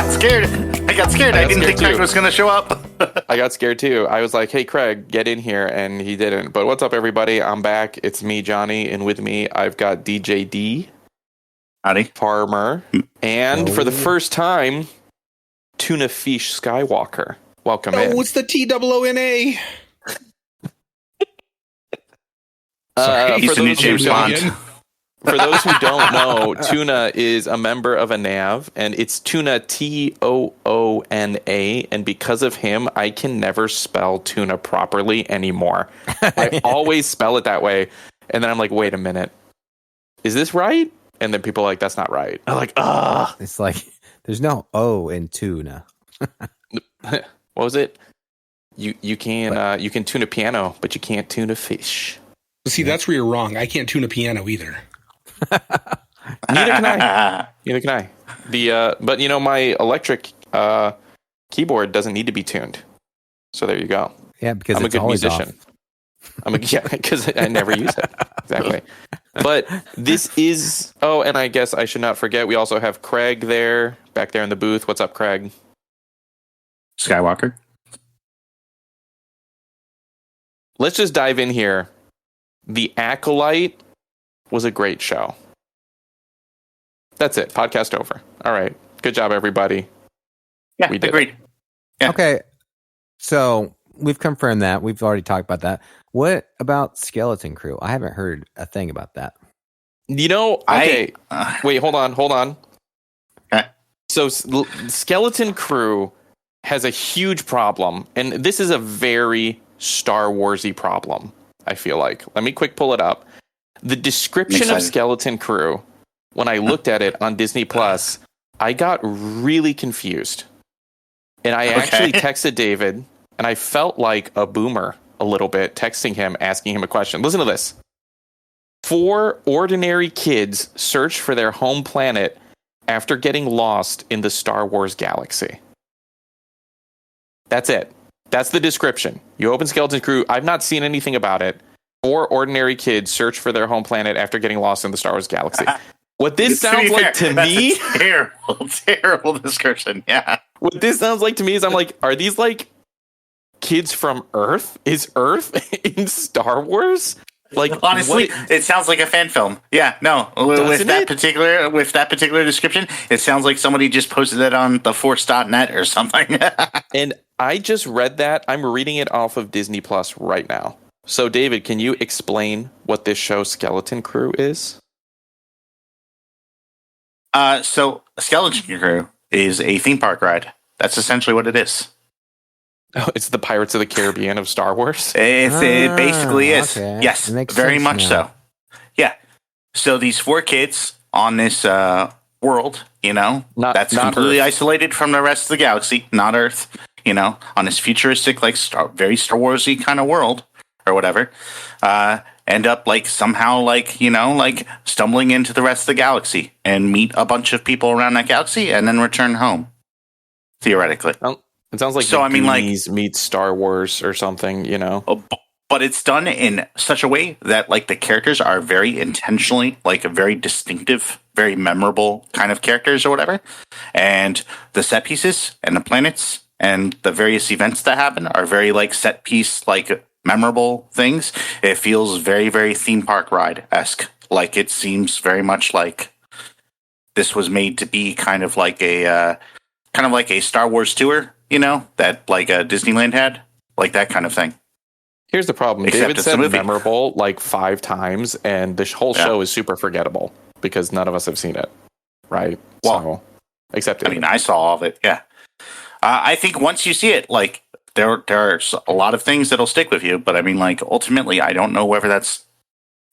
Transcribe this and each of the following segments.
got scared. I didn't think Craig was going to show up. I got scared too. I was like, hey, Craig, get in here. And he didn't. But what's up, everybody? I'm back. It's me, Johnny. And with me, I've got DJ D. Howdy. Farmer. And for the first time, Toona Fish Skywalker. Welcome in. What's the TOONA? He's the new James Bond. For those who don't know, Toona is a member of a NAV, and it's Toona, Toona. And because of him, I can never spell tuna properly anymore. I always spell it that way. And then I'm like, wait a minute. Is this right? And then people are like, that's not right. I'm like, ugh. It's like, there's no O in tuna. What was it? You can tune a piano, but you can't tune a fish. See, that's where you're wrong. I can't tune a piano either. Neither can I. But my electric keyboard doesn't need to be tuned. So there you go. Yeah, because I'm it's a good always musician. Because I never use it. Exactly. But this is. Oh, and I guess I should not forget. We also have Craig there, back there in the booth. What's up, Craig? Skywalker. Let's just dive in here. The Acolyte was a great show. That's it. Podcast over. All right. Good job, everybody. Yeah, we did agreed. it. Yeah. Okay. So we've confirmed that. We've already talked about that. What about Skeleton Crew? I haven't heard a thing about that. Okay. Wait, hold on. Okay. So Skeleton Crew has a huge problem, and this is a very Star Wars-y problem, I feel like. Let me quick pull it up. The description of Skeleton Crew, when I looked at it on Disney Plus, I got really confused. And I actually texted David, and I felt like a boomer a little bit, texting him, asking him a question. Listen to this. 4 ordinary kids search for their home planet after getting lost in the Star Wars galaxy. That's it. That's the description. You open Skeleton Crew. I've not seen anything about it. 4 ordinary kids search for their home planet after getting lost in the Star Wars galaxy. What this sounds like to me... Terrible description, yeah. What this sounds like to me is I'm like, are these like kids from Earth? Is Earth in Star Wars? Like, honestly, it sounds like a fan film. Yeah, no. With that particular description, it sounds like somebody just posted it on theforce.net or something. And I just read that. I'm reading it off of Disney Plus right now. So, David, can you explain what this show Skeleton Crew is? So, Skeleton Crew is a theme park ride. That's essentially what it is. Oh, it's the Pirates of the Caribbean of Star Wars? It basically is. Okay. Yes, very much so. Yeah. So, these 4 kids on this world, that's completely isolated from the rest of the galaxy, not Earth, on this futuristic, very Star Wars-y kind of world or whatever, end up somehow stumbling into the rest of the galaxy and meet a bunch of people around that galaxy and then return home, theoretically. It sounds like Goonies meets Star Wars or something, But it's done in such a way that the characters are very intentionally very distinctive, very memorable kind of characters or whatever. And the set pieces and the planets and the various events that happen are very set piece, memorable things. It feels very, very theme park ride-esque. It seems very much like this was made to be kind of like a Star Wars tour, that Disneyland had, that kind of thing. Here's the problem. David said memorable 5 times, and the whole show is super forgettable because none of us have seen it, right? Well, except David. I saw all of it. Yeah, I think once you see it, there are a lot of things that'll stick with you. But ultimately, I don't know whether that's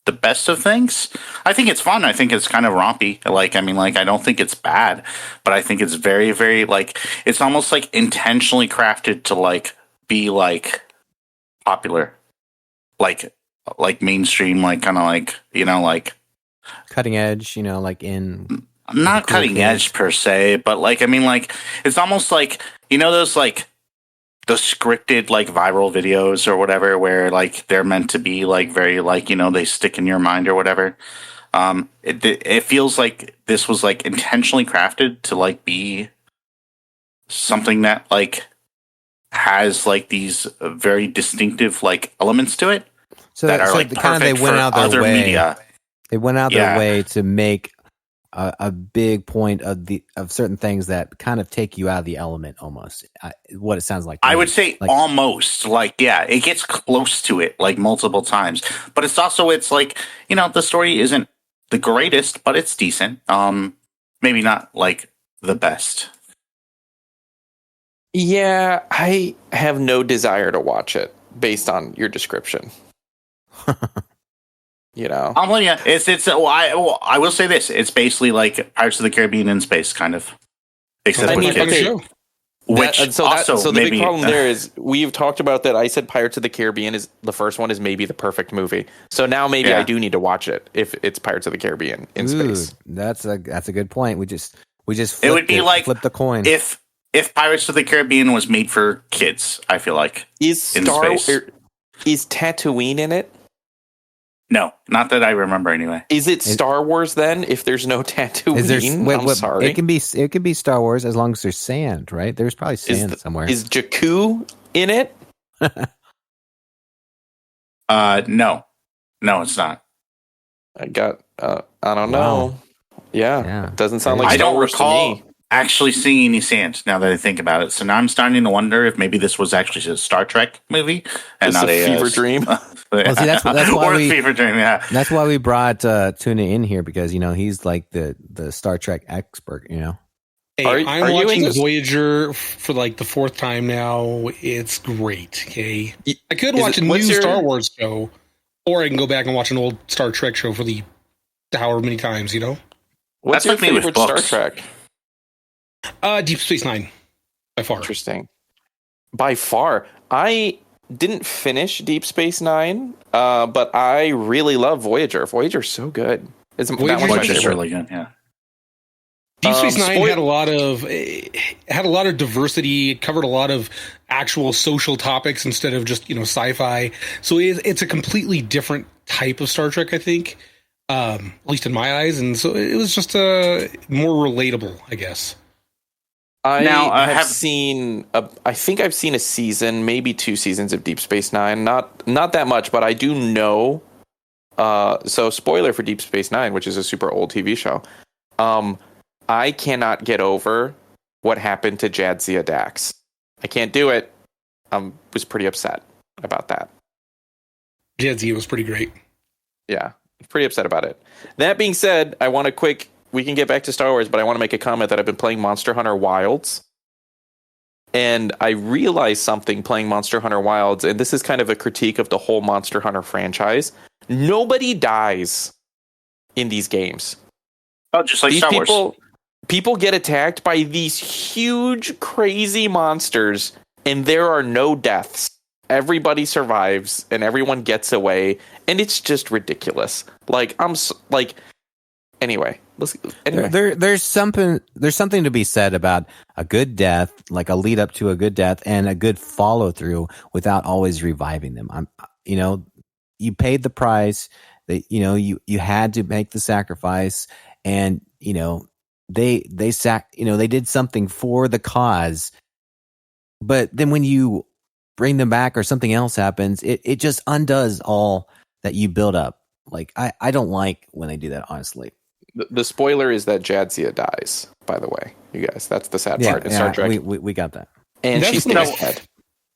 the best of things. I think it's fun. I think it's kind of rompy. I don't think it's bad, but I think it's very, very it's almost intentionally crafted to be popular, mainstream, cutting edge, in not cool cutting things. edge per se, but it's almost those the scripted viral videos or whatever where they're meant to be very they stick in your mind or whatever. It feels like this was intentionally crafted to be something that like has like these very distinctive like elements to it that are like perfect for other media. They went out their way to make a big point of certain things that kind of take you out of the element almost. What it sounds like. I would say like, almost like, yeah, it gets close to it like multiple times, but it's like, you know, the story isn't the greatest, but it's decent. Maybe not like the best. Yeah, I have no desire to watch it based on your description. You know, I will say this: it's basically like Pirates of the Caribbean in space, kind of. Except with kids. So the big problem there is we've talked about that. I said Pirates of the Caribbean is the first one is maybe the perfect movie. So now maybe I do need to watch it if it's Pirates of the Caribbean in space. That's a good point. We just it would be like flip the coin. If Pirates of the Caribbean was made for kids, I feel like is Tatooine in it? No, not that I remember anyway. Is it Star Wars then? If there's no Tatooine, I'm sorry. It can be Star Wars as long as there's sand, right? There's probably sand somewhere. Is Jakku in it? No, it's not. I don't know. Yeah. It doesn't sound like I Star don't Wars recall to me. Actually seeing any sand now that I think about it. So now I'm starting to wonder if maybe this was actually a Star Trek movie and not a fever dream. Well, see, that's why we fever dream. Yeah, that's why we brought Toona in here because you know he's like the Star Trek expert. You know, hey, I'm watching Voyager for like the fourth time now. It's great. Okay, I could watch a new Star Wars show, or I can go back and watch an old Star Trek show for the however many times. You know, what's your favorite Star Trek? Deep Space Nine, by far. Interesting. By far, I didn't finish Deep Space Nine, but I really love Voyager. Voyager's so good. Voyager's really good. Yeah. Deep Space Nine had a lot of diversity. It covered a lot of actual social topics instead of just sci-fi. So it's a completely different type of Star Trek, I think, at least in my eyes. And so it was just more relatable, I guess. I think I've seen a season, maybe 2 seasons of Deep Space Nine. Not that much, but I do know. So spoiler for Deep Space Nine, which is a super old TV show. I cannot get over what happened to Jadzia Dax. I can't do it. Was pretty upset about that. Jadzia was pretty great. Yeah, pretty upset about it. That being said, I want to we can get back to Star Wars, but I want to make a comment that I've been playing Monster Hunter Wilds. And I realized something playing Monster Hunter Wilds, and this is kind of a critique of the whole Monster Hunter franchise. Nobody dies in these games. Oh, just like Star Wars. People get attacked by these huge, crazy monsters, and there are no deaths. Everybody survives, and everyone gets away, and it's just ridiculous. Anyway. There's something to be said about a good death, like a lead up to a good death, and a good follow through without always reviving them. You paid the price. That you had to make the sacrifice, and they did something for the cause. But then when you bring them back or something else happens, it just undoes all that you build up. Like I don't like when they do that, honestly. The spoiler is that Jadzia dies, by the way, you guys. That's the sad part in Star Trek. We got that. And she's dead.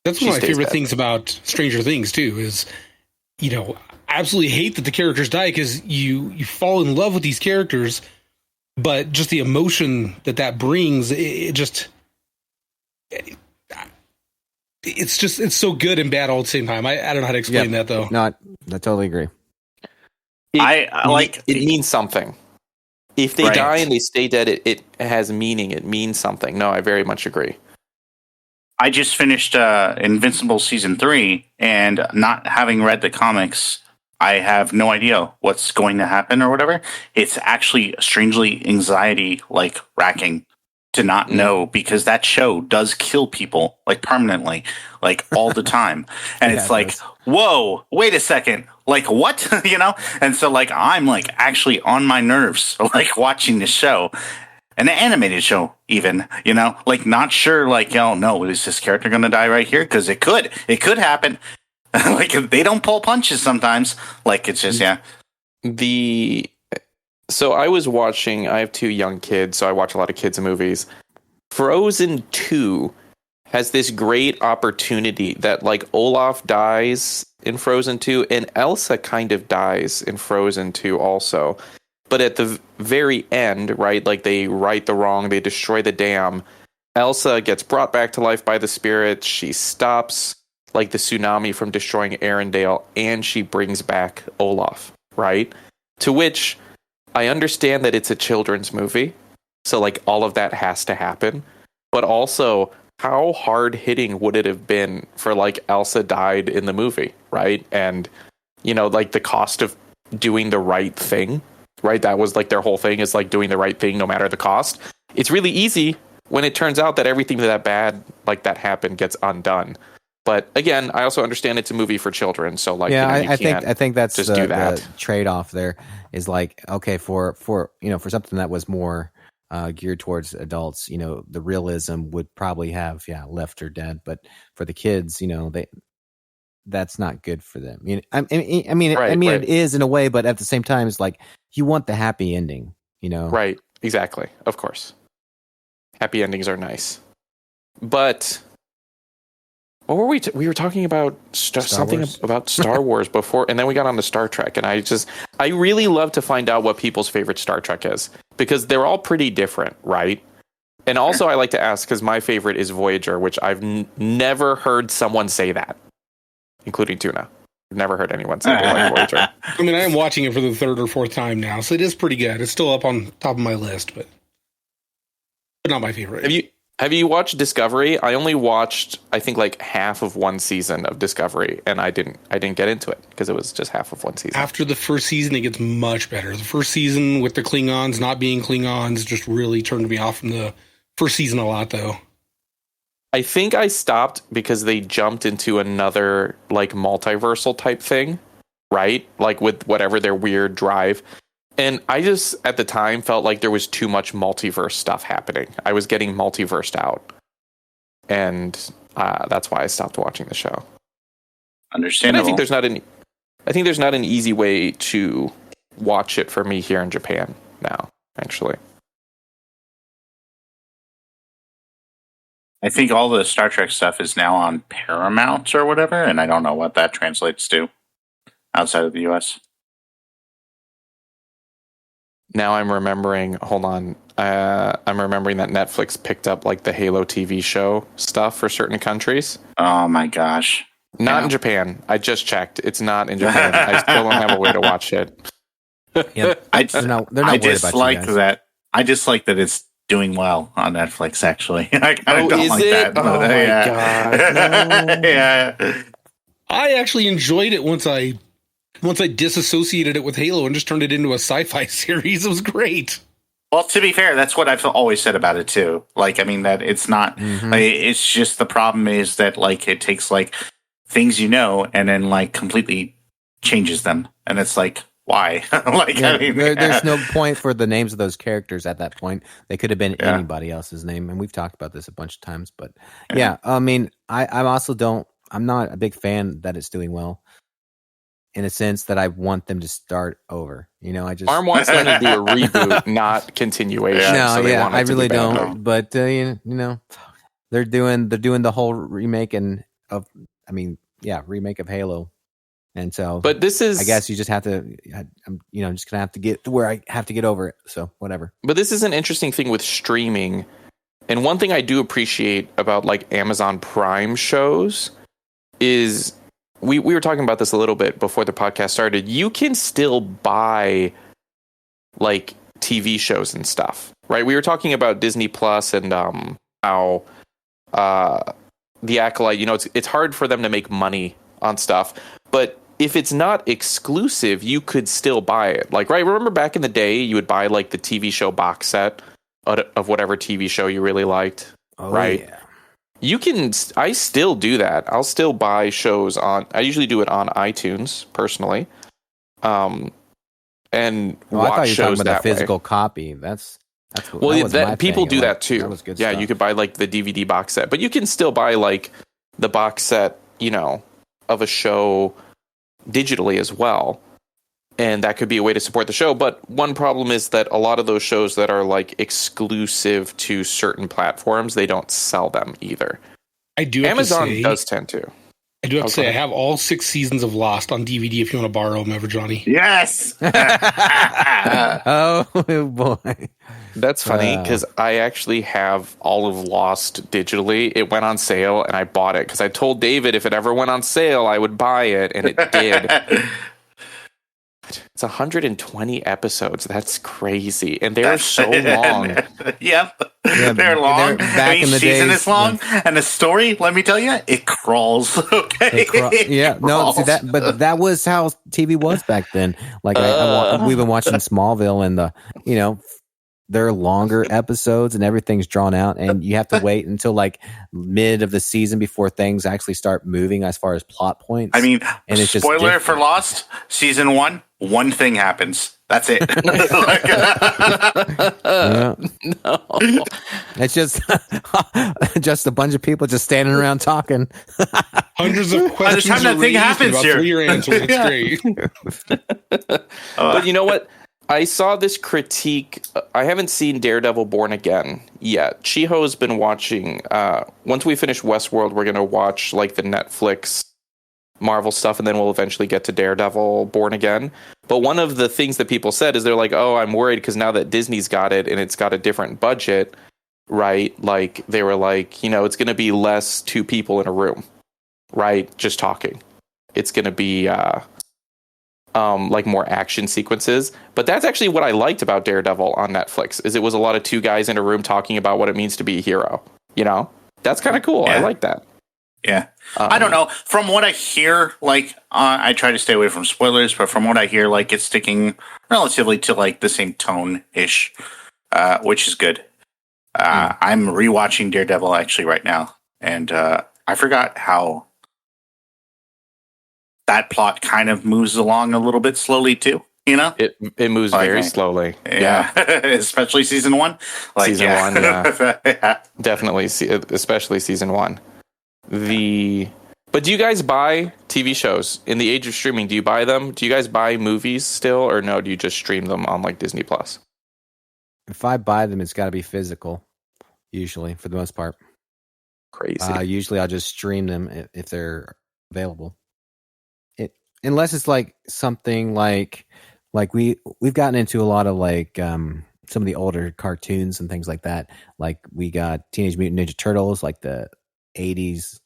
That's one of my favorite things about Stranger Things, too, is, I absolutely hate that the characters die because you fall in love with these characters, but just the emotion that brings, it's so good and bad all at the same time. I don't know how to explain that, though. No, I totally agree. It means something. If they die and they stay dead, it has meaning. It means something. No, I very much agree. I just finished Invincible Season 3, and not having read the comics, I have no idea what's going to happen or whatever. It's actually strangely anxiety-racking to not know, because that show does kill people, permanently, all the time. And it's whoa, wait a second. What? And so I'm actually on my nerves watching the show, an animated show, even, like not sure, like, oh no, is this character going to die right here? Because it could happen. Like they don't pull punches sometimes. Like it's just So I was watching. I have 2 young kids, so I watch a lot of kids movies. Frozen 2 has this great opportunity that like Olaf dies in Frozen 2, and Elsa kind of dies in Frozen 2 also. But at the very end, right, like they right the wrong, they destroy the dam. Elsa gets brought back to life by the spirits. She stops like the tsunami from destroying Arendelle, and she brings back Olaf, right? To which I understand that it's a children's movie, so like all of that has to happen. But also, how hard hitting would it have been for like Elsa died in the movie, right? And like the cost of doing the right thing. Right, that was like their whole thing is like doing the right thing no matter the cost. It's really easy when it turns out that everything that bad like that happened gets undone. But again, I also understand it's a movie for children, so like I think that's just do that. The trade-off there is like, okay, for for something that was more geared towards adults, the realism would probably have left her dead, but for the kids, that's not good for them. It is in a way, but at the same time, it's like you want the happy ending, Right, exactly. Of course. Happy endings are nice. But what were we were talking about something about Star Wars before, and then we got on to Star Trek, and I really love to find out what people's favorite Star Trek is, because they're all pretty different, right? And also I like to ask, because my favorite is Voyager, which I've never heard someone say that, including Toona. I've never heard anyone say they like Voyager. I mean, I am watching it for the 3rd or 4th time now, so it is pretty good. It's still up on top of my list, but not my favorite. Have you watched Discovery? I only watched, I think, like half of one season of Discovery, and I didn't get into it because it was just half of one season. After the first season, it gets much better. The first season with the Klingons not being Klingons just really turned me off from the first season a lot, though. I think I stopped because they jumped into another like multiversal type thing, right? Like with whatever their weird drive. And I just at the time felt like there was too much multiverse stuff happening. I was getting multiversed out. And that's why I stopped watching the show. Understandable. And I think there's not an easy way to watch it for me here in Japan now, actually. I think all the Star Trek stuff is now on Paramount or whatever, and I don't know what that translates to outside of the US. Now I'm remembering, hold on. I'm remembering that Netflix picked up like the Halo TV show stuff for certain countries. Oh my gosh. Not in Japan. I just checked. It's not in Japan. I still don't have a way to watch it. Yeah, they're not worried about you guys. That. I dislike that it's doing well on Netflix, actually. I kind of don't like it? that. Oh my God. No. Yeah. I actually enjoyed it once I disassociated it with Halo and just turned it into a sci-fi series. It was great. Well, to be fair, that's what I've always said about it too. Like, I mean, that it's not. Like, it's just the problem is that like it takes like things and then like completely changes them, and it's like why? Like, yeah, I mean, there's no point for the names of those characters at that point. They could have been anybody else's name, and we've talked about this a bunch of times. But yeah, I mean, I'm not a big fan that it's doing well. In a sense that I want them to start over, Arm wants them to do a reboot, not continuation. No, so I really don't. But they're doing the whole remake remake of Halo, and so. But this is, I guess you just have to, just gonna have to get to where I have to get over it. So whatever. But this is an interesting thing with streaming, and one thing I do appreciate about like Amazon Prime shows is. We were talking about this a little bit before the podcast started. You can still buy like TV shows and stuff, right? We were talking about Disney Plus and how The Acolyte, it's hard for them to make money on stuff. But if it's not exclusive, you could still buy it. Like, right, remember back in the day, you would buy like the TV show box set of whatever TV show you really liked, right? Yeah. I still do that. I'll still buy shows I usually do it on iTunes personally. And I thought you were talking about a physical copy. That's That's cool. Well, people do that too. That was good yeah, stuff. you could buy like the DVD box set, but you can still buy like the box set, of a show digitally as well. And that could be a way to support the show. But one problem is that a lot of those shows that are like exclusive to certain platforms, they don't sell them either. Amazon does tend to. I do have to say, I have all 6 seasons of Lost on DVD if you want to borrow them ever, Johnny. Yes. Oh boy, that's funny because I actually have all of Lost digitally. It went on sale and I bought it because I told David if it ever went on sale, I would buy it, and it did. It's 120 episodes. That's crazy, and they're so long. Yep, Yeah, they're long. back in the season days is long, and the story. Let me tell you, it crawls. Okay, no, see that, but that was how TV was back then. Like we've been watching Smallville, and they're longer episodes, and everything's drawn out, and you have to wait until like mid of the season before things actually start moving as far as plot points. I mean, and it's spoiler for Lost season 1. One thing happens. That's it. No. It's just a bunch of people just standing around talking. Hundreds of questions. By the time that thing happens here, 3 answers straight. But you know what? I saw this critique. I haven't seen Daredevil Born Again yet. Chiho's been watching. Once we finish Westworld, we're going to watch like the Netflix Marvel stuff, and then we'll eventually get to Daredevil Born Again. But one of the things that people said is they're like, oh, I'm worried because now that Disney's got it and it's got a different budget, right? Like they were like, it's going to be less 2 people in a room, right? Just talking. It's going to be like more action sequences. But that's actually what I liked about Daredevil on Netflix, is it was a lot of 2 guys in a room talking about what it means to be a hero. That's kind of cool. Yeah. I like that. Yeah. I don't know. From what I hear, like, I try to stay away from spoilers, but from what I hear, like, it's sticking relatively to, like, the same tone-ish, which is good. I'm rewatching Daredevil, actually, right now, and I forgot how that plot kind of moves along a little bit slowly, too, It moves very slowly. Yeah. Especially season 1. Like, season 1, yeah. Yeah. Definitely, especially season 1. But do you guys buy TV shows in the age of streaming? Do you buy them? Do you guys buy movies still, or no? Do you just stream them on like Disney Plus? If I buy them, it's got to be physical. Usually, for the most part. Crazy. Usually, I'll just stream them if they're available. Unless it's like something like we've gotten into a lot of like some of the older cartoons and things like that. Like we got Teenage Mutant Ninja Turtles, like the 80s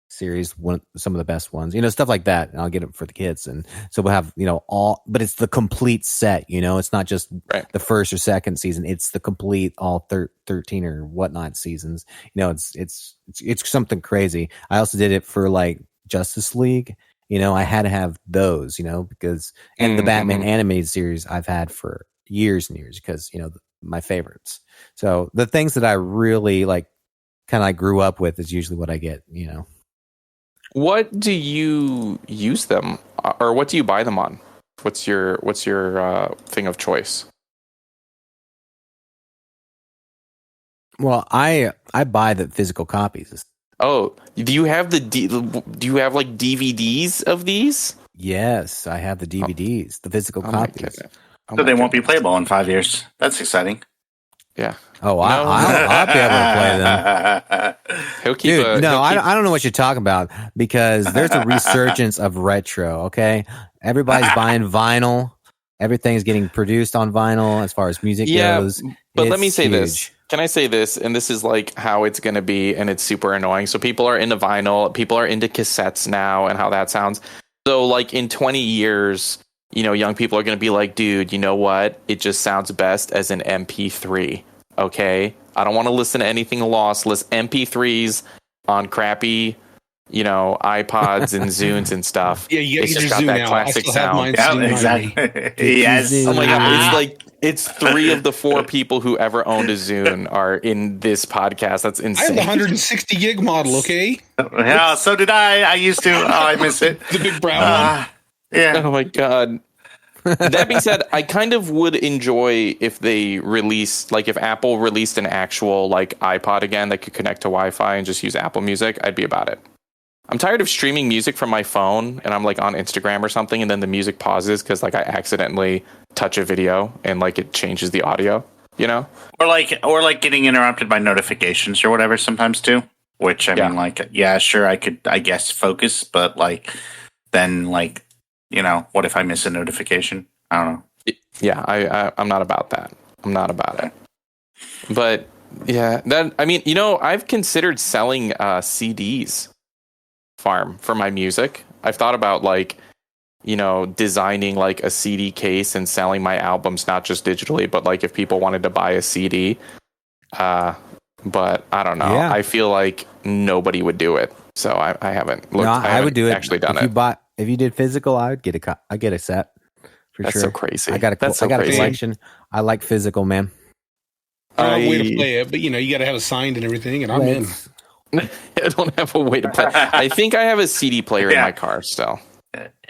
series, some of the best ones, stuff like that. And I'll get it for the kids, and so we'll have but it's the complete set. It's not just the first or second season; it's the complete all 13 or whatnot seasons. It's something crazy. I also did it for like Justice League. I had to have those, because and the Batman animated series I've had for years and years because my favorites. So the things that I really like, kind of like grew up with, is usually what I get. What do you use them, or what do you buy them on? What's your thing of choice? Well, I buy the physical copies. Oh, do you have like DVDs of these? Yes, I have the DVDs, the physical copies. So they won't be playable in 5 years. That's exciting. Yeah. Oh, I'll be able to play them. He'll keep. I don't know what you're talking about, because there's a resurgence of retro. Okay, everybody's buying vinyl. Everything's getting produced on vinyl as far as music goes. But let me say this. Can I say this? And this is like how it's going to be, and it's super annoying. So people are into vinyl, people are into cassettes now, and how that sounds. So like in 20 years, young people are going to be like, dude, you know what? It just sounds best as an MP3. Okay, I don't want to listen to anything lossless. MP3s on crappy, iPods and Zunes and stuff. Yeah, you it's get just your got Zune that out. classic sound. Yeah, exactly. Yes. Oh my god, it's 3 of the 4 people who ever owned a Zune are in this podcast. That's insane. I have the 160 gig model. Okay. Yeah, so did I. I used to. Oh, I miss it. The big brown one. Yeah. Oh my god. That being said, I kind of would enjoy if they released, like if Apple released an actual like iPod again that could connect to Wi-Fi and just use Apple Music. I'd be about it. I'm tired of streaming music from my phone and I'm like on Instagram or something and then the music pauses because like I accidentally touch a video and like it changes the audio, you know? Or like getting interrupted by notifications or whatever sometimes too. Which I mean, like, yeah, sure, I could, I guess, focus, but like, then like, you know, what if I miss a notification? I don't know. Yeah, I'm not about that. I'm not about it. But yeah, that I mean, you know, I've considered selling CDs for my music. I've thought about like, you know, designing like a CD case and selling my albums not just digitally, but like if people wanted to buy a CD. But I don't know. Yeah. I feel like nobody would do it, so I haven't looked. No, I would do it. Actually, done if it. If you did physical, I would get a set for That's sure. So crazy. I got a collection. I like physical, man. I don't have a way to play it, but you know, you got to have it signed and everything, and I'm in. I don't have a way to play. I think I have a CD player in my car still.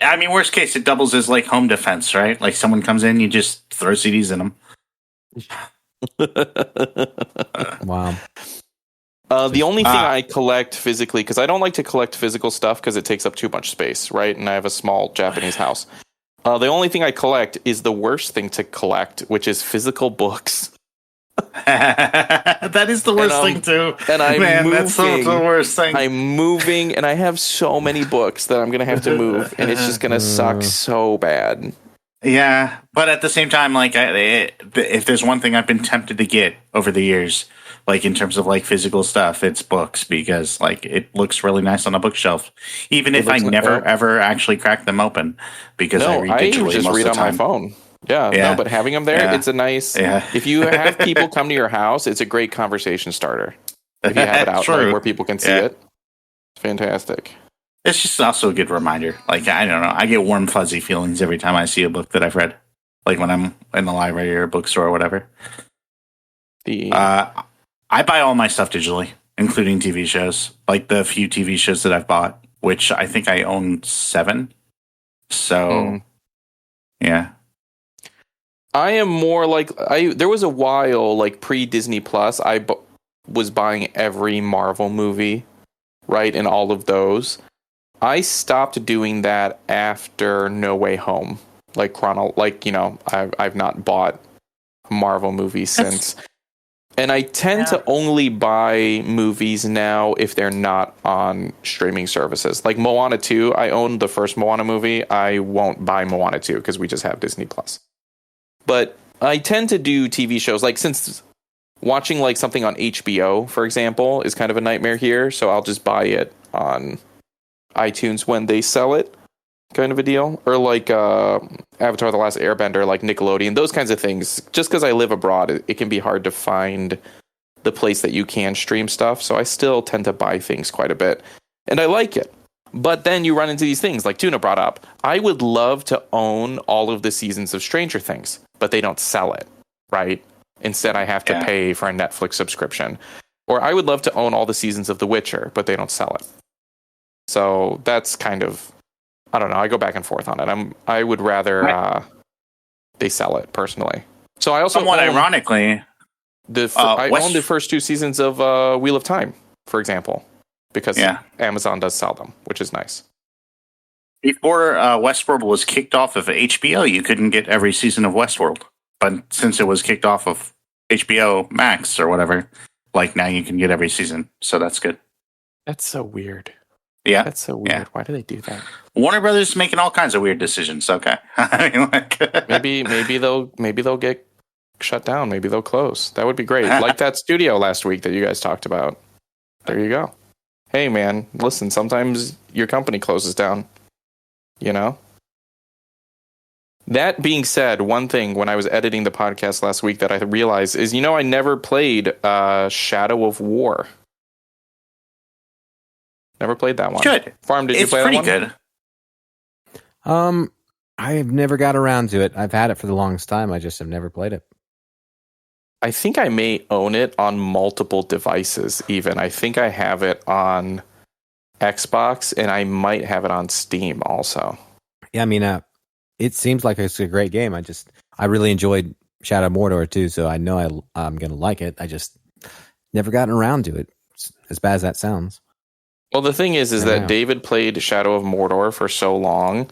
I mean, worst case, it doubles as like home defense, right? Like someone comes in, you just throw CDs in them. Wow. The only thing I collect physically, because I don't like to collect physical stuff because it takes up too much space, right? And I have a small Japanese house. The only thing I collect is the worst thing to collect, which is physical books. That is the worst thing too. And that's the worst thing. I'm moving, and I have so many books that I'm going to have to move, and it's just going to suck so bad. Yeah, but at the same time, like, if there's one thing I've been tempted to get over the years, like in terms of like physical stuff, it's books because like it looks really nice on a bookshelf, even if I never ever actually crack them open because I read digitally just most read of the on time. my phone. Yeah, no, but having them there, it's a nice. Yeah. If you have people come to your house, it's a great conversation starter. If you have it out like, where people can see it, it's fantastic. It's just also a good reminder. Like, I don't know, I get warm, fuzzy feelings every time I see a book that I've read. Like when I'm in the library or a bookstore or whatever. I buy all my stuff digitally, including TV shows. Like the few TV shows that I've bought, which I think I own 7. So, yeah. I am more like there was a while like pre-Disney Plus was buying every Marvel movie, right, and all of those. I stopped doing that after No Way Home. Like you know, I've not bought a Marvel movie since. And I tend to only buy movies now if they're not on streaming services. Like Moana 2, I own the first Moana movie. I won't buy Moana 2 because we just have Disney Plus. But I tend to do TV shows, like since watching like something on HBO, for example, is kind of a nightmare here. So I'll just buy it on iTunes when they sell it, kind of a deal. Or like Avatar The Last Airbender, like Nickelodeon, those kinds of things. Just because I live abroad, it can be hard to find the place that you can stream stuff. So I still tend to buy things quite a bit. And I like it. But then you run into these things like Toona brought up. I would love to own all of the seasons of Stranger Things, but they don't sell it, right? Instead, I have to pay for a Netflix subscription. Or I would love to own all the seasons of The Witcher, but they don't sell it. So that's kind of, I don't know. I go back and forth on it. I would rather they sell it personally. So I also somewhat ironically, I own the first 2 seasons of Wheel of Time, for example, because Amazon does sell them, which is nice. Before Westworld was kicked off of HBO, you couldn't get every season of Westworld. But since it was kicked off of HBO Max or whatever, like now you can get every season. So that's good. That's so weird. Yeah. That's so weird. Yeah. Why do they do that? Warner Brothers is making all kinds of weird decisions. Okay. I mean, like maybe they'll get shut down. Maybe they'll close. That would be great. Like that studio last week that you guys talked about. There you go. Hey man, listen, sometimes your company closes down. You know? That being said, one thing when I was editing the podcast last week that I realized is, I never played Shadow of War. Never played that one. Good. Farm, did you play that one? It's pretty good. I've never got around to it. I've had it for the longest time. I just have never played it. I think I may own it on multiple devices even. I think I have it on Xbox and I might have it on Steam also. Yeah, I mean, it seems like it's a great game. I really enjoyed Shadow of Mordor too, so I know I'm gonna like it. I just never gotten around to it. As bad as that sounds. Well, the thing is that David played Shadow of Mordor for so long.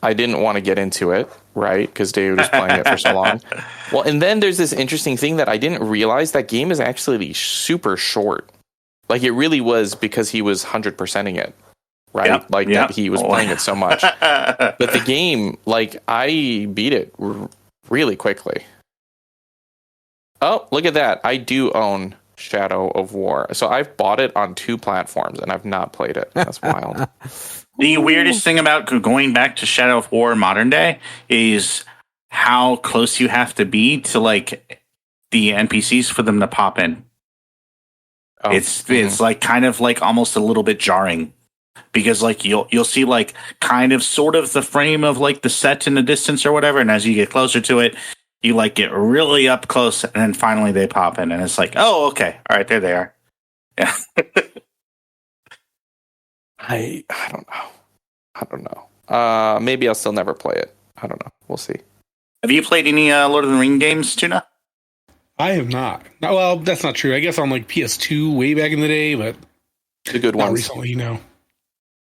I didn't want to get into it, right? Because David was playing it for so long. Well, and then there's this interesting thing that I didn't realize. That game is actually super short. Like, it really was because he was 100%ing it, right? That he was playing it so much. But the game, like, I beat it really quickly. Oh, look at that. I do own Shadow of War. So I've bought it on 2 platforms, and I've not played it. That's wild. The weirdest thing about going back to Shadow of War modern day is how close you have to be to, like, the NPCs for them to pop in. Oh, it's like kind of like almost a little bit jarring, because like you'll see like kind of sort of the frame of like the set in the distance or whatever, and as you get closer to it, you like get really up close, and then finally they pop in, and it's like, oh, okay, all right, there they are. Yeah. I don't know. Maybe I'll still never play it. I don't know. We'll see. Have you played any Lord of the Ring games, Toona? I have not. Well, that's not true. I guess on like PS2 way back in the day, but the good ones. Recently,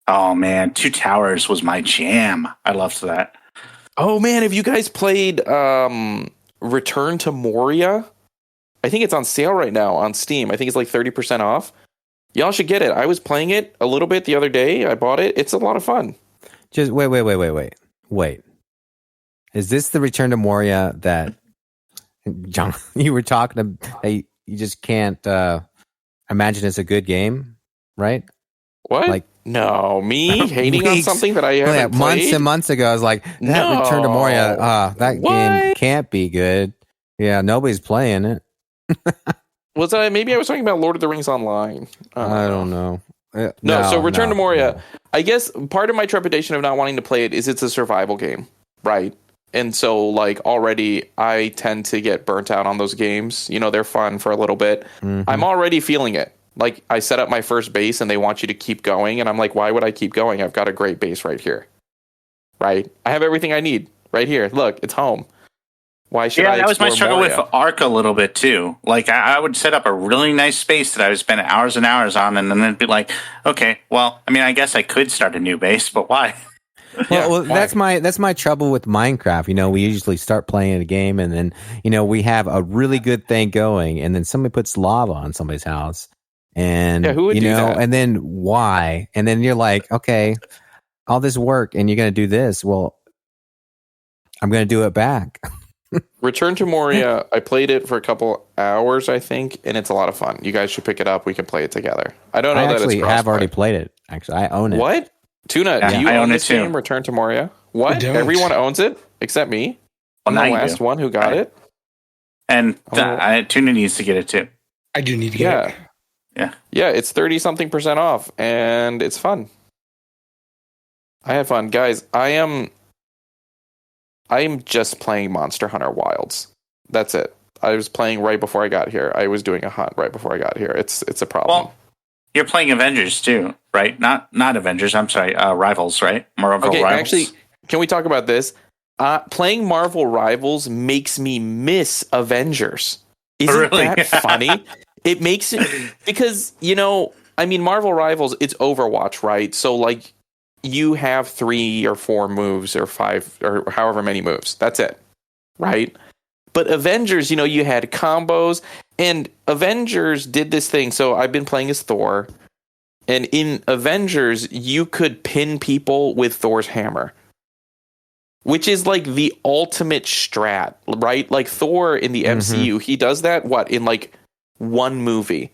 Oh man, Two Towers was my jam. I loved that. Oh man, have you guys played Return to Moria? I think it's on sale right now on Steam. I think it's like 30% off. Y'all should get it. I was playing it a little bit the other day. I bought it. It's a lot of fun. Just wait. Is this the Return to Moria that John you were talking about? You just can't imagine it's a good game, right? What? Like, no, me hating on something that I haven't played? Months and months ago, I was like, that Return to Moria, that game can't be good. Yeah, nobody's playing it. Maybe I was talking about Lord of the Rings Online. I don't know. So Return to Moria. No. I guess part of my trepidation of not wanting to play it is it's a survival game, right? And so, like, already I tend to get burnt out on those games. You know, they're fun for a little bit. Mm-hmm. I'm already feeling it. Like, I set up my first base and they want you to keep going. And I'm like, why would I keep going? I've got a great base right here. Right? I have everything I need right here. Look, it's home. Why should I? Yeah, that was my struggle Moria? with Ark a little bit too. Like, I would set up a really nice space that I would spend hours and hours on, and then it'd be like, okay, well, I mean, I guess I could start a new base, but why? Well, that's my trouble with Minecraft. You know, we usually start playing a game, and then we have a really good thing going, and then somebody puts lava on somebody's house, and who would do that? And then why? And then you're like, okay, all this work, and you're going to do this. Well, I'm going to do it back. Return to Moria, I played it for a couple hours, I think, and it's a lot of fun. You guys should pick it up. We can play it together. I don't know that it's crossplay. I have already played it. Actually, I own it. What? Toona, do you own this game, Return to Moria? What? Everyone owns it except me? I'm the last one who got it? And Toona needs to get it too. I do need to get it. Yeah. Yeah, it's 30-something% off, and it's fun. I had fun. Guys, I am just playing Monster Hunter Wilds. That's it. I was playing right before I got here. I was doing a hunt right before I got here. It's a problem. Well, you're playing Avengers too, right? Not Avengers. I'm sorry, Rivals, right? Marvel Rivals. Actually, can we talk about this? Playing Marvel Rivals makes me miss Avengers. Isn't that funny? It makes it because Marvel Rivals. It's Overwatch, right? So like, you have 3 or 4 moves or 5 or however many moves. That's it, right? But Avengers, you had combos, and Avengers did this thing. So I've been playing as Thor, and in Avengers, you could pin people with Thor's hammer, which is like the ultimate strat, right? Like Thor in the MCU, he does that, in like one movie,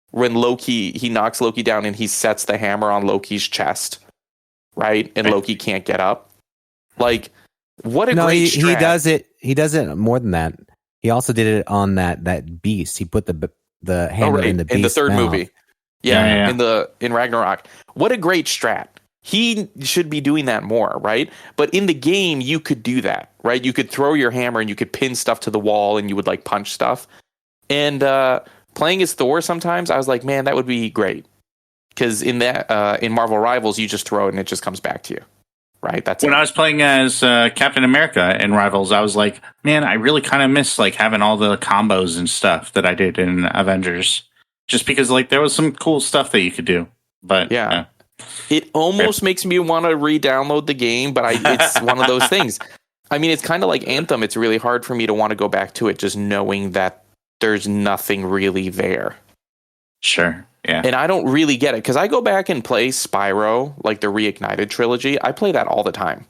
when he knocks Loki down and he sets the hammer on Loki's chest. Right, and Loki can't get up. Like, what a great strat. He does it more than that. He also did it on that beast. He put the hammer in the beast in the third mouth. movie. Yeah, in Ragnarok. What a great strat. He should be doing that more, right? But in the game, you could do that, right? You could throw your hammer and you could pin stuff to the wall, and you would like punch stuff. And playing as Thor, sometimes I was like, man, that would be great. Because in Marvel Rivals, you just throw it and it just comes back to you, right? That's when it. I was playing as Captain America in Rivals, I was like, man, I really kind of miss like having all the combos and stuff that I did in Avengers, just because like there was some cool stuff that you could do. But Yeah. It almost makes me want to re-download the game, but it's one of those things. I mean, it's kind of like Anthem. It's really hard for me to want to go back to it, just knowing that there's nothing really there. Sure. Yeah. And I don't really get it, because I go back and play Spyro, like the Reignited trilogy. I play that all the time.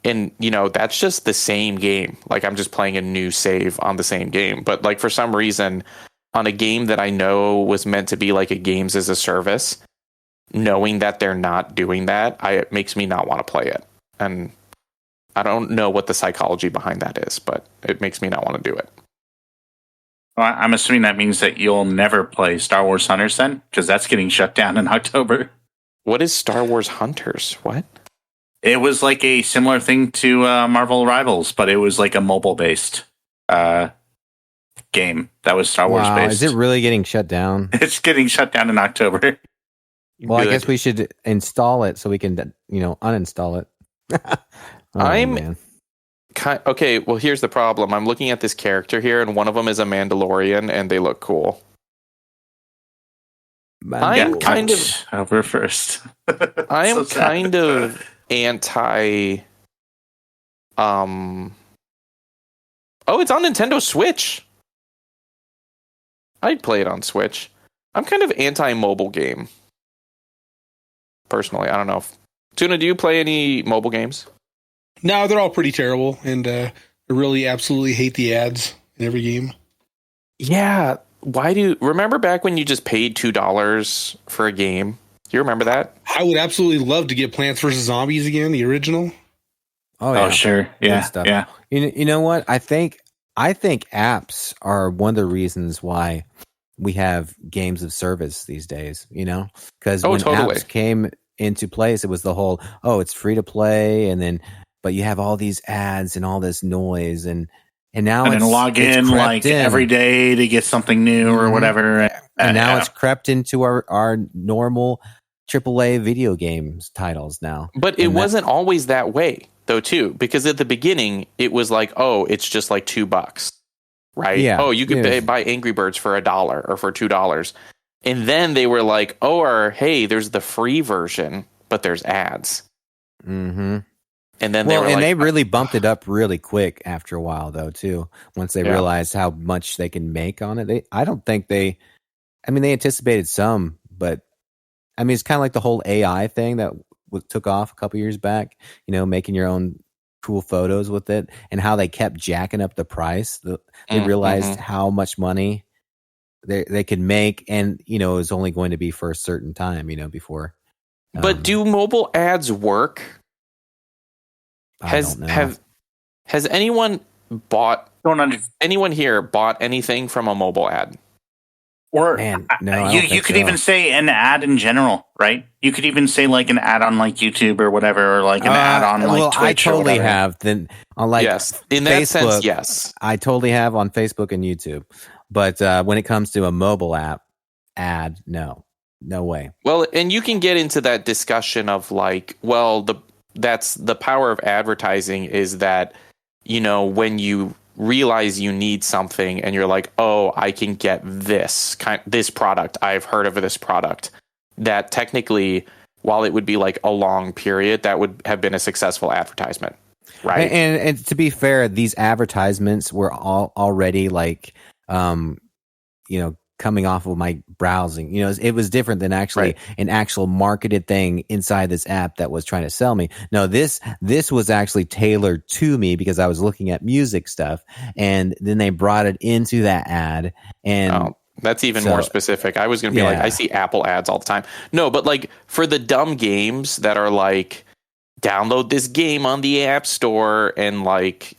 And, that's just the same game. Like, I'm just playing a new save on the same game. But, like, for some reason, on a game that I know was meant to be like a games as a service, knowing that they're not doing that, it makes me not want to play it. And I don't know what the psychology behind that is, but it makes me not want to do it. Well, I'm assuming that means that you'll never play Star Wars Hunters then, because that's getting shut down in October. What is Star Wars Hunters? What? It was like a similar thing to Marvel Rivals, but it was like a mobile-based game that was Star Wars based. Is it really getting shut down? It's getting shut down in October. Well, I guess we should install it so we can, uninstall it. Man. Okay, well, here's the problem. I'm looking at this character here, and one of them is a Mandalorian, and they look cool. I'm kind of over first. I am kind of anti. Oh, it's on Nintendo Switch. I'd play it on Switch. I'm kind of anti-mobile game. Personally, I don't know. Toona, do you play any mobile games? No, they're all pretty terrible, and I really absolutely hate the ads in every game. Yeah. Remember back when you just paid $2 for a game? Do you remember that? I would absolutely love to get Plants vs. Zombies again, the original. Oh, yeah. Oh, sure. Yeah. Yeah. You know what? I think apps are one of the reasons why we have games of service these days, because when apps came into place, it was the whole, it's free to play. But you have all these ads and all this noise and now and then log in like every day to get something new or whatever. And now it's crept into our normal AAA video games titles now. But it wasn't always that way though, too, because at the beginning it was like, it's just like $2, right? Yeah. Oh, you could buy Angry Birds for $1 or for $2. And then they were like, hey, there's the free version, but there's ads. Mm-hmm. And then they really bumped it up really quick after a while, though, too. Once they realized how much they can make on it, I don't think they anticipated some, but it's kind of like the whole AI thing that took off a couple years back. Making your own cool photos with it, and how they kept jacking up the price. They realized how much money they could make, and it was only going to be for a certain time. Before. But do mobile ads work? Has anyone anyone here bought anything from a mobile ad? Or no, you could even say an ad in general, right? You could even say like an ad on like YouTube or whatever, or like an ad on like Twitch. I totally have. Then on yes, in that sense, yes, I totally have on Facebook and YouTube. But when it comes to a mobile ad, no way. Well, and you can get into that discussion of like, that's the power of advertising is that, when you realize you need something and you're like, I can get this product. I've heard of this product. That technically, while it would be like a long period, that would have been a successful advertisement. Right. And to be fair, these advertisements were all already like, coming off of my browsing. It was different than actually an actual marketed thing inside this app that was trying to sell me. No, this was actually tailored to me because I was looking at music stuff, and then they brought it into that ad. And that's even more specific. I was going to be like, I see Apple ads all the time. No, but like for the dumb games that are like, download this game on the App Store and like,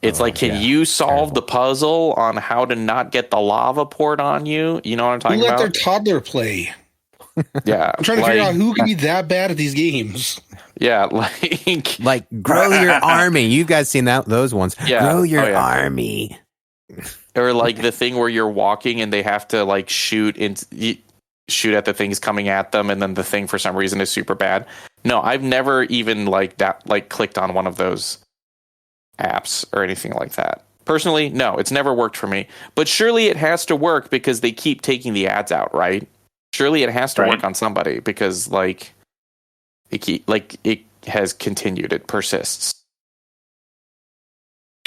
it's like, can you solve the puzzle on how to not get the lava poured on you? You know what I'm talking about? Who let their toddler play? Yeah. I'm trying to figure out who can be that bad at these games. Yeah, like grow your army. You guys seen those ones? Yeah. Grow your army. Or like the thing where you're walking and they have to like shoot at the things coming at them, and then the thing for some reason is super bad. No, I've never even clicked on one of those apps or anything like that. Personally, no, it's never worked for me. But surely it has to work because they keep taking the ads out, right? Surely it has to work on somebody because it has continued, it persists.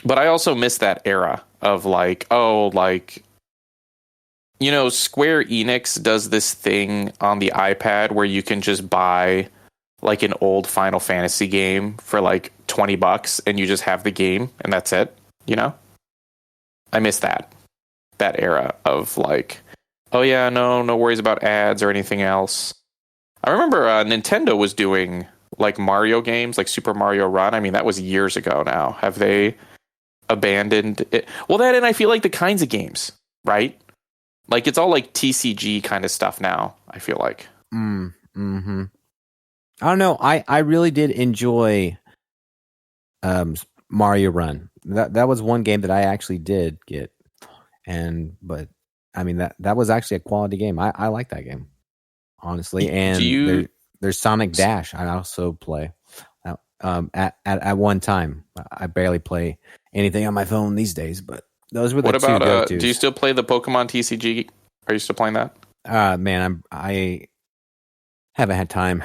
But I also miss that era of Square Enix does this thing on the iPad where you can just buy an old Final Fantasy game for $20 and you just have the game and that's it, I miss that era of no worries about ads or anything else. I remember Nintendo was doing Mario games, like Super Mario Run. I mean, that was years ago now. Have they abandoned it? Well, that, and I feel like the kinds of games, right? It's all TCG kind of stuff now, I feel like. Mm-hmm. I don't know. I really did enjoy Mario Run. That was one game that I actually did get. But I mean that was actually a quality game. I like that game, honestly. And there's Sonic Dash. I also play at one time. I barely play anything on my phone these days, but those were the two go-tos. Do you still play the Pokemon TCG? Are you still playing that? Man, I haven't had time.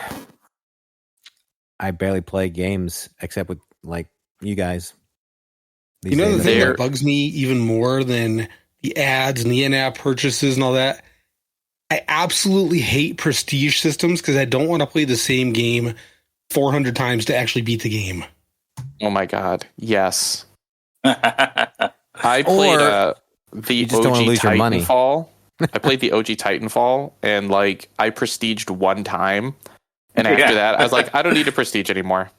I barely play games except with you guys. The thing that bugs me even more than the ads and the in-app purchases and all that, I absolutely hate prestige systems because I don't want to play the same game 400 times to actually beat the game. Oh my god, yes. I played the OG Titanfall. I played the OG Titanfall, and I prestiged one time, and after that, I was like, I don't need to prestige anymore.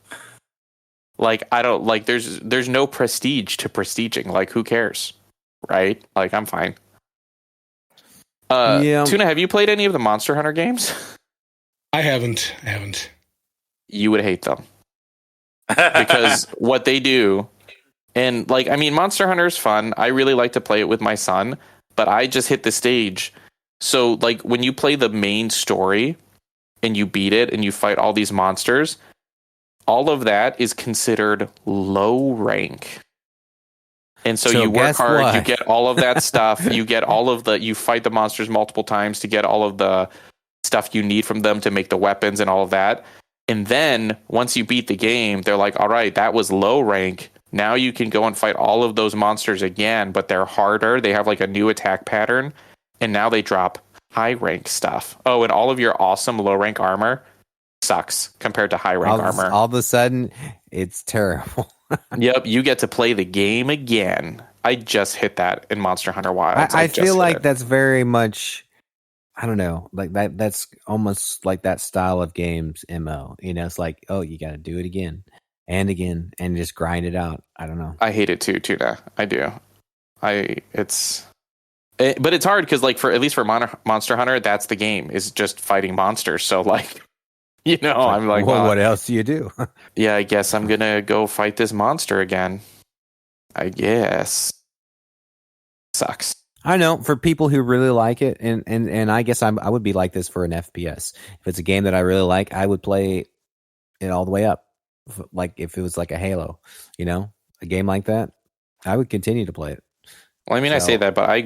I don't there's no prestige to prestiging. Who cares, right? I'm fine. Toona, have you played any of the Monster Hunter games? I haven't. You would hate them because what they do, and Monster Hunter is fun. I really like to play it with my son, but I just hit the stage. So when you play the main story and you beat it and you fight all these monsters, all of that is considered low rank. And so you work hard, you get all of that stuff, you fight the monsters multiple times to get all of the stuff you need from them to make the weapons and all of that. And then once you beat the game, they're like, all right, that was low rank. Now you can go and fight all of those monsters again, but they're harder. They have a new attack pattern. And now they drop high rank stuff. Oh, and all of your awesome low rank armor sucks compared to high rank armor. All of a sudden, it's terrible. Yep, you get to play the game again. I just hit that in Monster Hunter Wilds. I feel like that's very much, I don't know, that's almost like that style of games MO. It's you got to do it again and again and just grind it out. I don't know. I hate it too, Toona. I do. But it's hard because at least for Monster Hunter, that's the game, is just fighting monsters. So I'm like, well, what else do you do? Yeah, I guess I'm gonna go fight this monster again. I guess. Sucks. I know, for people who really like it, and I guess I would be like this for an FPS. If it's a game that I really like, I would play it all the way up. If it was like a Halo, a game like that, I would continue to play it. Well, I say that, but I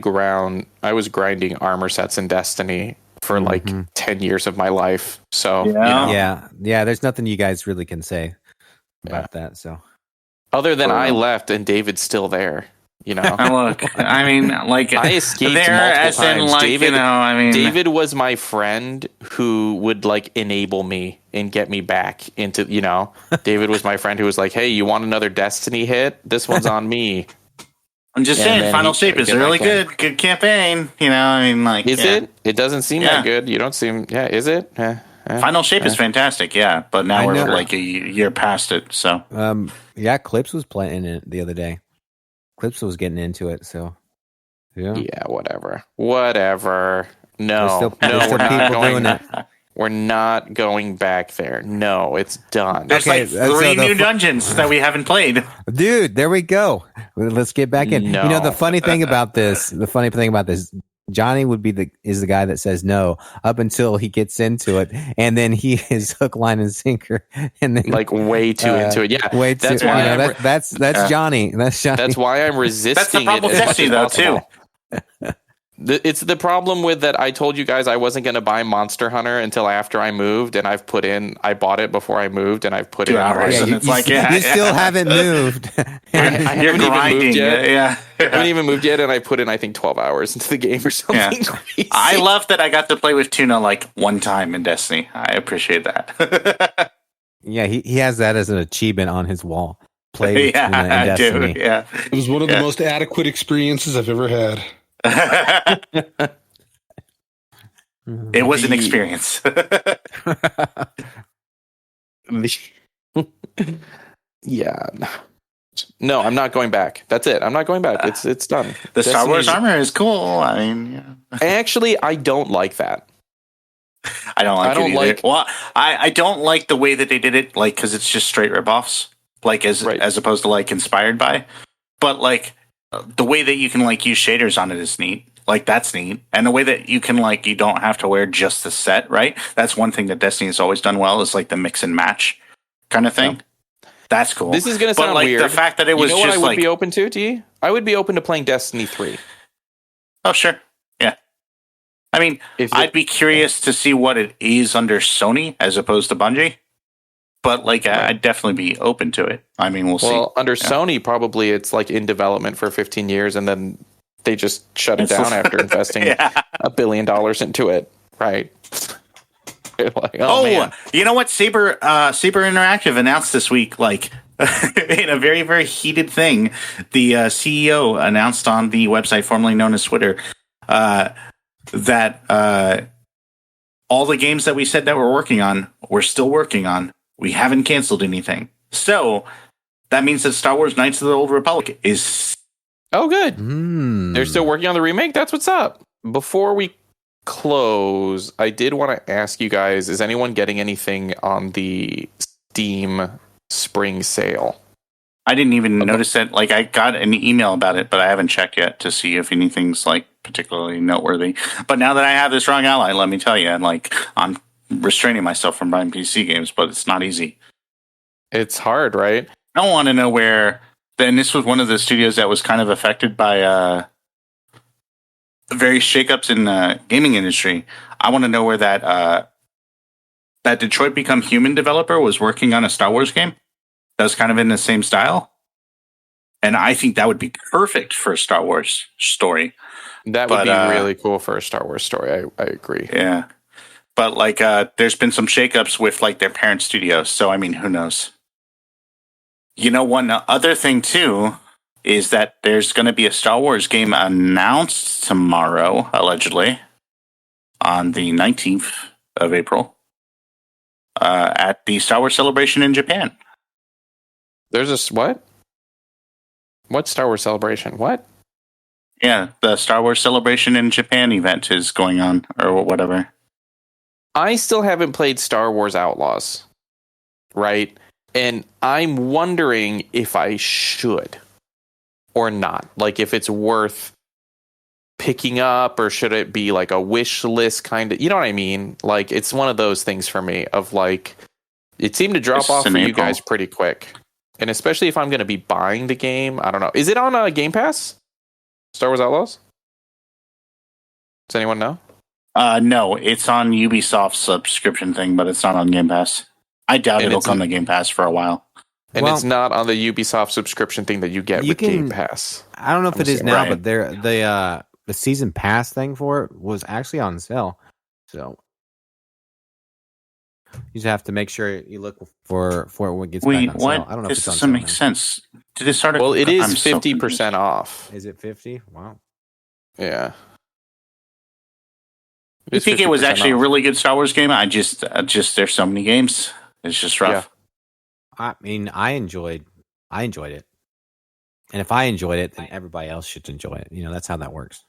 was grinding armor sets in Destiny for 10 years of my life. So yeah, there's nothing you guys really can say about that. So other than I left and David's still there, Look, I escaped there multiple times. in David was my friend who would enable me and get me back into, David was my friend who was like, hey, you want another Destiny hit? This one's on me. I'm just saying, Final Shape is a really good campaign. Is it? It doesn't seem that good. You don't seem. Yeah, is it? Final Shape is fantastic. Yeah, but now we're a year past it. So, Clips was playing it the other day. Clips was getting into it. So, yeah, whatever. No, we're not doing it. We're not going back there. No, it's done. There's 3 new dungeons that we haven't played. Dude, there we go. Let's get back in. No. The funny thing about this, Johnny would be is the guy that says no up until he gets into it, and then he is hook, line, and sinker, and then like way too into it. Yeah, way too. That's why that's Johnny. That's Johnny. That's why I'm resisting. That's the problem with Destiny, though, too. It's the problem with that. I told you guys I wasn't going to buy Monster Hunter until after I moved, and I bought it before I moved, and I've put 2 in hours, and it's like, you still haven't moved. I haven't even moved yet. Yeah. I haven't even moved yet, and I put in, I think, 12 hours into the game or something crazy. I love that I got to play with Toona like one time in Destiny. I appreciate that. Yeah, he has that as an achievement on his wall. Play with Toona in Destiny. Dude, yeah. It was one of the most adequate experiences I've ever had. It was an experience. Yeah. No, I'm not going back. That's it. I'm not going back. It's done. The Star Wars armor is cool. I mean, yeah. Actually, I don't like that. I don't like it either. Well, I don't like the way that they did it, like, because it's just straight ripoffs, like as opposed to like inspired by. But like the way that you can like use shaders on it is neat. Like that's neat, and the way that you can like you don't have to wear just the set, right? That's one thing that Destiny has always done well is like the mix and match kind of thing. Yeah. That's cool. This is going to sound like, weird. The fact that it was you know just what I would be open to, T? I would be open to playing Destiny 3. Oh sure, yeah. I mean, I'd be curious to see what it is under Sony as opposed to Bungie. But like, I'd definitely be open to it. I mean, we'll see. Well, under Sony, probably it's like in development for 15 years, and then they just shut it down after investing $1 billion into it, right? Like, man. You know what? Saber Interactive announced this week, like in a very, very heated thing. The CEO announced on the website formerly known as Twitter that all the games that we said that we're working on, we're still working on. We haven't canceled anything. So that means that Star Wars Knights of the Old Republic is... Oh, good. They're still working on the remake? That's what's up. Before we close, I did want to ask you guys, is anyone getting anything on the Steam spring sale? I didn't even notice that. Like, I got an email about it, but I haven't checked yet to see if anything's, like, particularly noteworthy. But now that I have this wrong ally, let me tell you, like, I'm restraining myself from buying PC games, but it's not easy. It's hard, right? I want to know where... And this was one of the studios that was kind of affected by various shakeups in the gaming industry. I want to know where that Detroit Become Human developer was working on a Star Wars game that was kind of in the same style. And I think that would be perfect for a Star Wars story. That would be really cool for a Star Wars story. I agree. Yeah. But like there's been some shakeups with like their parent studios. So, I mean, who knows? You know, one other thing, too, is that there's going to be a Star Wars game announced tomorrow, allegedly, on the 19th of April, at the Star Wars Celebration in Japan. There's a what? What Star Wars Celebration? What? Yeah, the Star Wars Celebration in Japan event is going on, or whatever. I still haven't played Star Wars Outlaws, right? And I'm wondering if I should or not. Like, if it's worth picking up, or should it be like a wish list kind of, you know what I mean? Like, it's one of those things for me of like, it seemed to drop off for you guys pretty quick. And especially if I'm going to be buying the game, I don't know. Is it on Game Pass? Star Wars Outlaws? Does anyone know? No, it's on Ubisoft's subscription thing, but it's not on Game Pass. I doubt it'll come to Game Pass for a while. And it's not on the Ubisoft subscription thing that you get with Game Pass. I don't know if it is now, but the season pass thing for it was actually on sale. So you just have to make sure you look for it when it gets back on sale. I don't know if it's on sale. This doesn't make sense. Did it start? Well, it is 50% off. Is it 50? Wow. Yeah. I think it was actually a really good Star Wars game. I just there's so many games. It's just rough. Yeah. I mean, I enjoyed it. And if I enjoyed it, then everybody else should enjoy it. You know, that's how that works.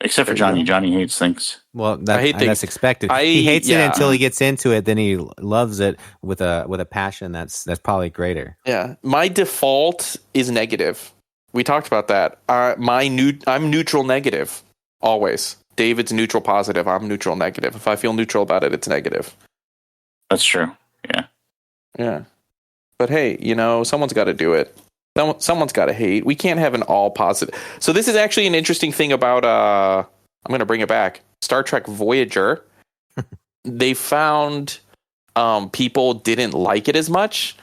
Except for Johnny. Johnny hates things. Well, that's expected. He hates it until he gets into it. Then he loves it with a passion that's probably greater. Yeah. My default is negative. We talked about that. I'm neutral negative. Always. David's neutral positive. I'm neutral negative. If I feel neutral about it, it's negative. That's true. Yeah. Yeah. But hey, someone's got to do it. Someone's got to hate. We can't have an all positive. So this is actually an interesting thing about, I'm going to bring it back. Star Trek Voyager. They found people didn't like it as much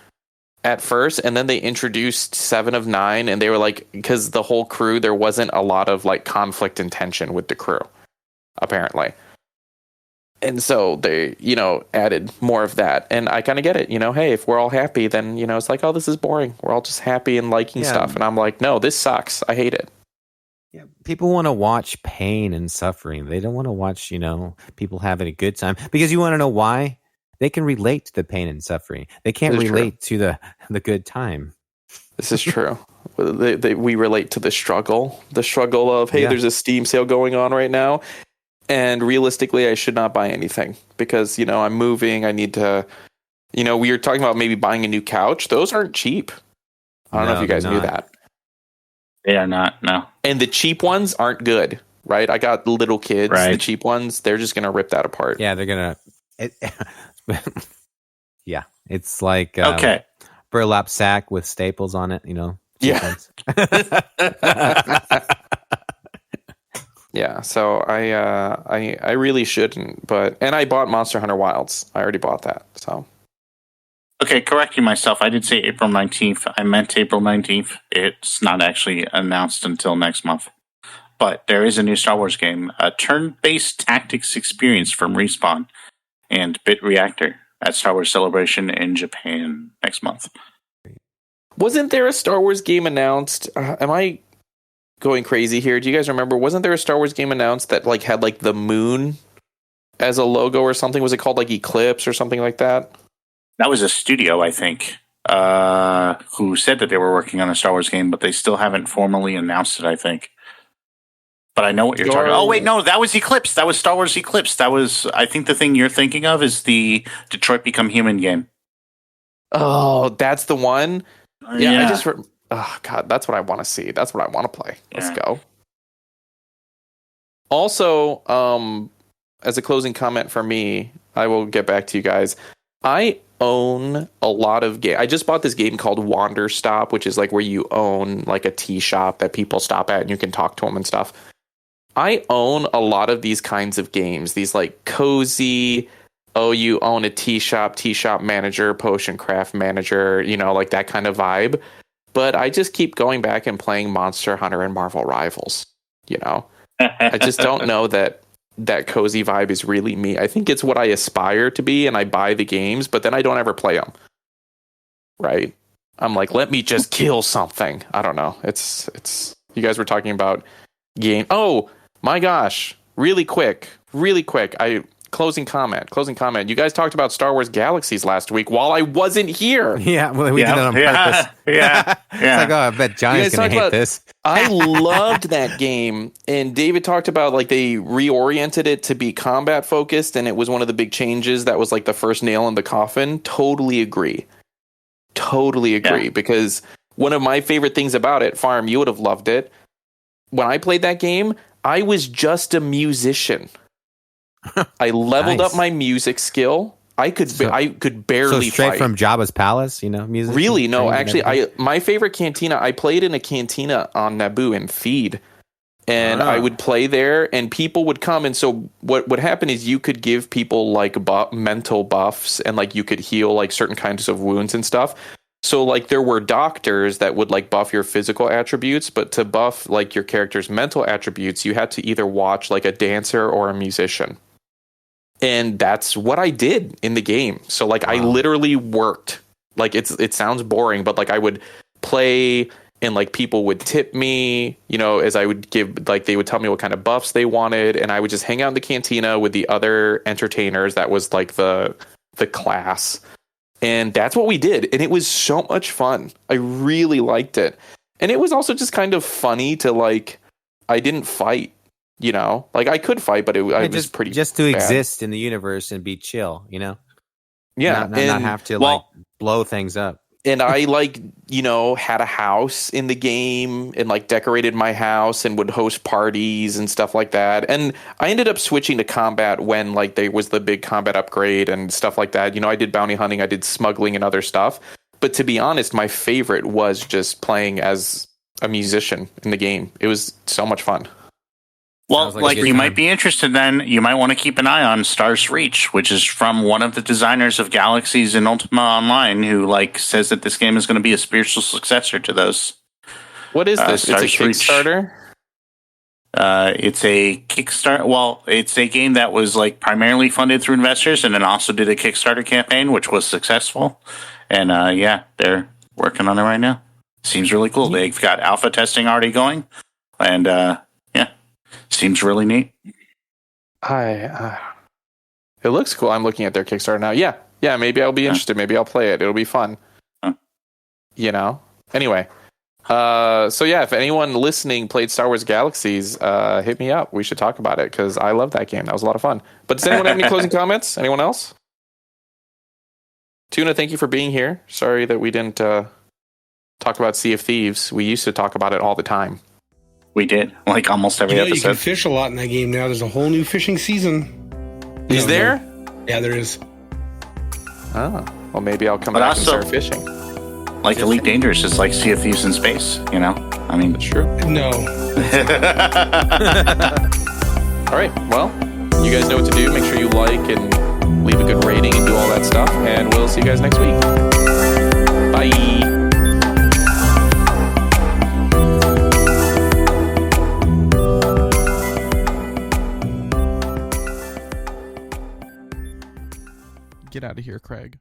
at first, and then they introduced 7 of 9, and they were like, because the whole crew, there wasn't a lot of like conflict and tension with the crew, apparently. And so they, added more of that. And I kind of get it. Hey, if we're all happy, then, it's like, oh, this is boring. We're all just happy and liking stuff. And I'm like, no, this sucks. I hate it. Yeah, people want to watch pain and suffering. They don't want to watch, people having a good time. Because you want to know why? They can relate to the pain and suffering. They can't relate to the good time. This is true. We relate to the struggle. The struggle of, hey, there's a Steam sale going on right now. And realistically, I should not buy anything because, I'm moving. I need to, we were talking about maybe buying a new couch. Those aren't cheap. I don't know if you guys knew that. They are not, no. And the cheap ones aren't good, right? I got little kids. Right. The cheap ones, they're just going to rip that apart. Yeah, they're going to. Yeah, it's like burlap sack with staples on it, Yeah. Yeah, so I really shouldn't, and I bought Monster Hunter Wilds. I already bought that, so. Okay, correcting myself. I did say April 19th. I meant April 19th. It's not actually announced until next month. But there is a new Star Wars game, a turn-based tactics experience from Respawn and Bit Reactor at Star Wars Celebration in Japan next month. Wasn't there a Star Wars game announced? Am I going crazy here? Do you guys remember? Wasn't there a Star Wars game announced that had the moon as a logo or something? Was it called Eclipse or something like that? That was a studio, I think, who said that they were working on a Star Wars game, but they still haven't formally announced it, I think. But I know what you're talking about. Oh, wait, no, that was Eclipse. That was Star Wars Eclipse. That was, I think the thing you're thinking of is the Detroit Become Human game. Oh, that's the one? Yeah. Oh, God, that's what I want to see. That's what I want to play. Let's go. Also, as a closing comment for me, I will get back to you guys. I own a lot of games. I just bought this game called Wander Stop, which is where you own a tea shop that people stop at and you can talk to them and stuff. I own a lot of these kinds of games. These cozy, you own a tea shop manager, potion craft manager, that kind of vibe. But I just keep going back and playing Monster Hunter and Marvel Rivals. I just don't know that cozy vibe is really me. I think it's what I aspire to be, and I buy the games, but then I don't ever play them. Right? I'm like, let me just kill something. I don't know. It's. You guys were talking about game. Oh my gosh! Really quick. Closing comment. You guys talked about Star Wars Galaxies last week while I wasn't here. Yeah, well, we did it on purpose. Yeah. It's I bet Johnny's going to hate this. I loved that game. And David talked about they reoriented it to be combat focused. And it was one of the big changes. That was the first nail in the coffin. Totally agree. Yeah. Because one of my favorite things about it, Farm, you would have loved it. When I played that game, I was just a musician. I leveled up my music skill. I could barely straight fight. From Jabba's palace, music. Really, no. Actually, my favorite cantina. I played in a cantina on Naboo in Feed, and I would play there, and people would come. And so what would happen is you could give people mental buffs, and you could heal certain kinds of wounds and stuff. So there were doctors that would buff your physical attributes, but to buff your character's mental attributes, you had to either watch a dancer or a musician. And that's what I did in the game. So I literally worked. It sounds boring, but I would play and people would tip me, as I would give, they would tell me what kind of buffs they wanted, and I would just hang out in the cantina with the other entertainers. That was the class. And that's what we did. And it was so much fun. I really liked it. And it was also just kind of funny to I didn't fight. I could fight, but I was pretty just to bad. Exist in the universe and be chill, Yeah, not have to blow things up. And I like, had a house in the game and like decorated my house and would host parties and stuff like that. And I ended up switching to combat when like there was the big combat upgrade and stuff like that. I did bounty hunting, I did smuggling and other stuff. But to be honest, my favorite was just playing as a musician in the game. It was so much fun. Well, like you might be interested then, you might want to keep an eye on Star's Reach, which is from one of the designers of Galaxies and Ultima Online, who like says that this game is going to be a spiritual successor to those. What is this? It's a Kickstarter? It's a Kickstarter. Well, it's a game that was like primarily funded through investors and then also did a Kickstarter campaign, which was successful. And they're working on it right now. Seems really cool. They've got alpha testing already going. And seems really neat. It looks cool. I'm looking at their Kickstarter now. Yeah, maybe I'll be interested. Maybe I'll play it. It'll be fun. Anyway. If anyone listening played Star Wars Galaxies, hit me up. We should talk about it because I love that game. That was a lot of fun. But does anyone have any closing comments? Anyone else? Toona, thank you for being here. Sorry that we didn't talk about Sea of Thieves. We used to talk about it all the time. We did, like almost every episode. You can fish a lot in that game now. There's a whole new fishing season. Is there? Yeah, there is. Oh, well, maybe I'll come back and start fishing. Like Elite Dangerous is like Sea of Thieves in space, I mean, it's true. No. All right, well, you guys know what to do. Make sure you like and leave a good rating and do all that stuff. And we'll see you guys next week. Bye. Get out of here, Craig.